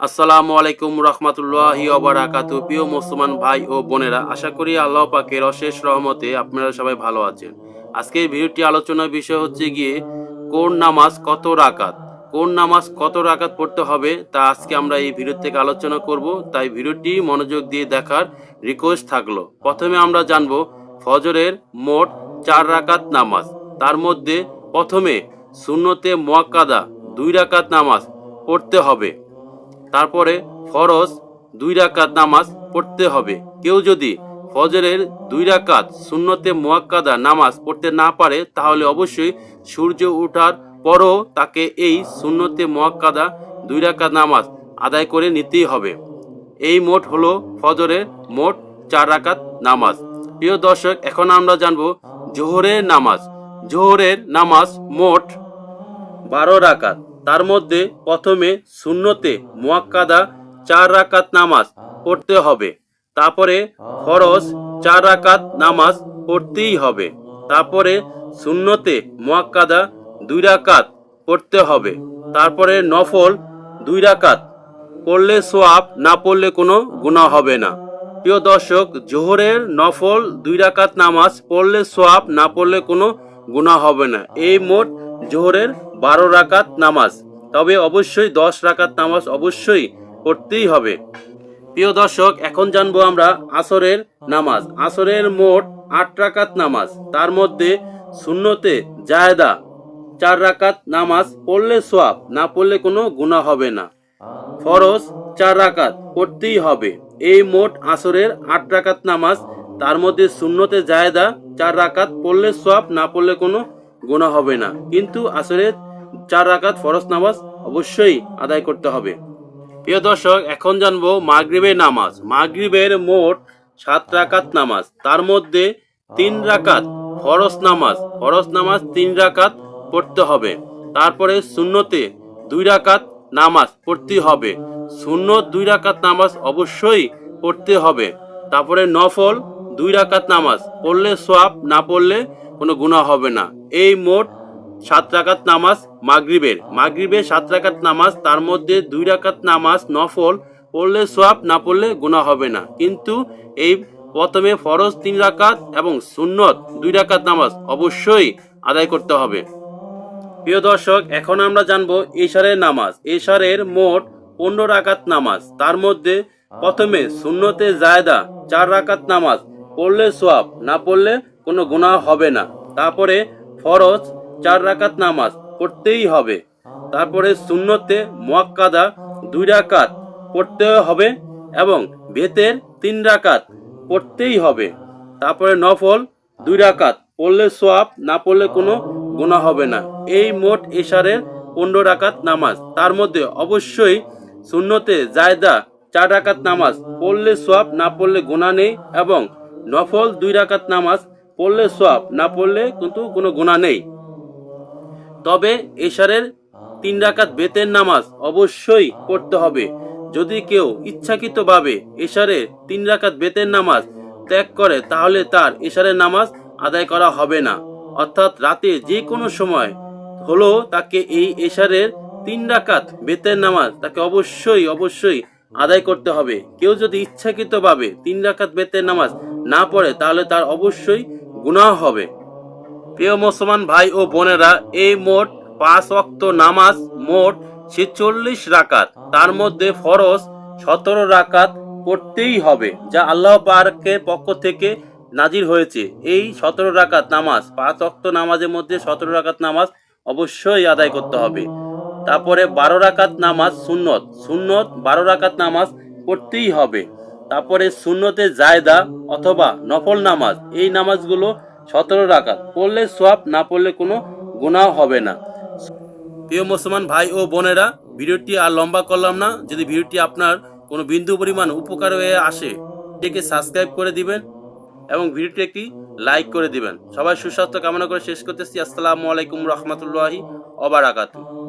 আসসালামু আলাইকুম রহমতুল্লাহি ওয়া বারাকাতুহু। প্রিয় মুসলমান ভাই ও বোনেরা, আশা করি আল্লাহ পাকের অশেষ রহমতে আপনারা সবাই ভালো আছেন। আজকের ভিডিওটি আলোচনার বিষয় হচ্ছে গিয়ে কোন নামাজ কত রাকাত, কোন নামাজ কত রাকাত পড়তে হবে তা আজকে আমরা এই ভিডিও থেকে আলোচনা করব। তাই ভিডিওটি মনোযোগ দিয়ে দেখার রিকোয়েস্ট থাকলো। প্রথমে আমরা জানব ফজরের মোট 4 রাকাত নামাজ। তার মধ্যে প্রথমে সুন্নতে মুআক্কাদা 2 রাকাত নামাজ পড়তে হবে। তারপরে ফরজ 2 রাকাত নামাজ পড়তে হবে। কেউ যদি ফজরের 2 রাকাত সুন্নতে মুআক্কাদা নামাজ পড়তে না পারে, তাহলে অবশ্যই সূর্য ওঠার পরও তাকে এই সুন্নতে মুআক্কাদা 2 রাকাত নামাজ আদায় করে নিতেই হবে। এই মোট হলো ফজরের মোট 4 রাকাত নামাজ। প্রিয় দর্শক, এখন আমরা জানব জোহরের নামাজ। জোহরের নামাজ মোট 12 রাকাত। তার মধ্যে প্রথমে সুন্নতে মুআক্কাদা 4 রাকাত নামাজ পড়তে হবে। তারপরে ফরজ 4 রাকাত নামাজ পড়তেই হবে। তারপরে সুন্নতে মুআক্কাদা 2 রাকাত পড়তে হবে। তারপরে নফল 2 রাকাত পড়লে সওয়াব, না পড়লে কোনো গুনাহ হবে না। প্রিয় দর্শক, জোহরের নফল 2 রাকাত নামাজ পড়লে সওয়াব, না পড়লে কোনো গুনাহ হবে না। এই মোট জোহরের 12 রাকাত নামাজ। তবে অবশ্যই 10 রাকাত নামাজ অবশ্যই পড়তেই হবে। প্রিয় দর্শক, এখন জানবো আমরা আসরের নামাজ। আসরের মোট 8 রাকাত নামাজ। তার মধ্যে সুন্নতে জায়েদা 4 রাকাত নামাজ পড়লে সওয়াব, না পড়লে কোনো গুনাহ হবে না। ফরজ 4 রাকাত পড়তেই হবে। এই মোট আসরের 8 রাকাত নামাজ। তার মধ্যে সুন্নতে জায়েদা 4 রাকাত পড়লে সওয়াব, না পড়লে কোনো গুনাহ হবে না। কিন্তু আসরের 4 রাকাত ফরজ নামাজ অবশ্যই আদায় করতে হবে। প্রিয় দর্শক, এখন জানবো মাগরিবের নামাজ। মাগরিবের মোট 7 রাকাত নামাজ। তার মধ্যে 3 রাকাত ফরজ নামাজ। ফরজ নামাজ 3 রাকাত পড়তে হবে। তারপরে সুন্নতে 2 রাকাত নামাজ পড়তে হবে। সুন্নত 2 রাকাত নামাজ অবশ্যই পড়তে হবে। তারপরে নফল 2 রাকাত নামাজ পড়লে সওয়াব, না পড়লে কোনো গুনাহ হবে না। এই মোট 7 রাকাত নামাজ মাগরিবের। মাগরিবের 7 রাকাত নামাজ। তার মধ্যে 2 রাকাত নামাজ নফল পড়লে সওয়াব, না পড়লে গুনাহ হবে না। কিন্তু এই প্রথমে ফরজ 3 রাকাত এবং সুন্নত 2 রাকাত নামাজ অবশ্যই আদায় করতে হবে। প্রিয় দর্শক, এখন আমরা জানবো ইশারের নামাজ। ইশারের মোট 15 রাকাত নামাজ। তার মধ্যে প্রথমে সুন্নতে জায়েদা 4 রাকাত নামাজ পড়লে সওয়াব, না পড়লে কোনো গুনাহ হবে না। তারপরে ফরজ 4 রাকাত নামাজ পড়তেই হবে। তারপরে সুন্নতে মুআক্কাদা 2 রাকাত পড়তে হবে এবং বেতের 3 রাকাত পড়তেই হবে। তারপরে নফল 2 রাকাত পড়লে সওয়াব, না পড়লে কোনো গুনাহ হবে না। এই মোট ইশারের 15 রাকাত নামাজ। তার মধ্যে অবশ্যই সুন্নতে জায়েদা 4 রাকাত নামাজ পড়লে সওয়াব, না পড়লে গুনাহ নেই, এবং নফল 2 রাকাত নামাজ পড়লে সওয়াব, না পড়লে কিন্তু কোনো গুনাহ নেই। তবে ইশারের 3 রাকাত বেতের নামাজ অবশ্যই পড়তে হবে। যদি কেউ ইচ্ছাকৃতভাবে ইশারের 3 রাকাত বেতের নামাজ ত্যাগ করে, তাহলে তার ইশারের নামাজ আদায় করা হবে না। অর্থাৎ রাতে যে কোনো সময় হলো তাকে এই ইশারের 3 রাকাত বেতের নামাজ তাকে অবশ্যই আদায় করতে হবে। কেউ যদি ইচ্ছাকৃতভাবে 3 রাকাত বেতের নামাজ না পড়ে, তাহলে তার অবশ্যই গুনাহ হবে। প্রিয় মুসলমান ভাই ও বোনেরা, এই মোট 5 ওয়াক্ত নামাজ মোট 46 রাকাত। তার মধ্যে ফরজ 17 রাকাত পড়তেই হবে, যা আল্লাহ পাকের পক্ষ থেকে নাজির হয়েছে। এই 17 রাকাত নামাজ, 5 ওয়াক্ত নামাজের মধ্যে 17 রাকাত নামাজ অবশ্যই আদায় করতে হবে। তারপরে 12 রাকাত নামাজ সুন্নত। সুন্নত 12 রাকাত নামাজ পড়তেই হবে। তারপরে সুন্নতে জায়েদা অথবা নফল নামাজ, এই নামাজগুলো 17 রাকাত পড়লে সওয়াব, না পড়লে কোনো গুনাহ হবে না। প্রিয় মুসলমান ভাই ও বোনেরা, ভিডিওটি আর লম্বা করলাম না। যদি ভিডিওটি আপনার কোনো বিন্দু পরিমাণ উপকার হয়ে আসে, এটিকে সাবস্ক্রাইব করে দিবেন এবং ভিডিওটি একটি লাইক করে দিবেন। সবাই সুস্বাস্থ্য কামনা করে শেষ করতেছি। আসসালামু আলাইকুম রহমতুল্লাহি ওয়া বারাকাতুহু।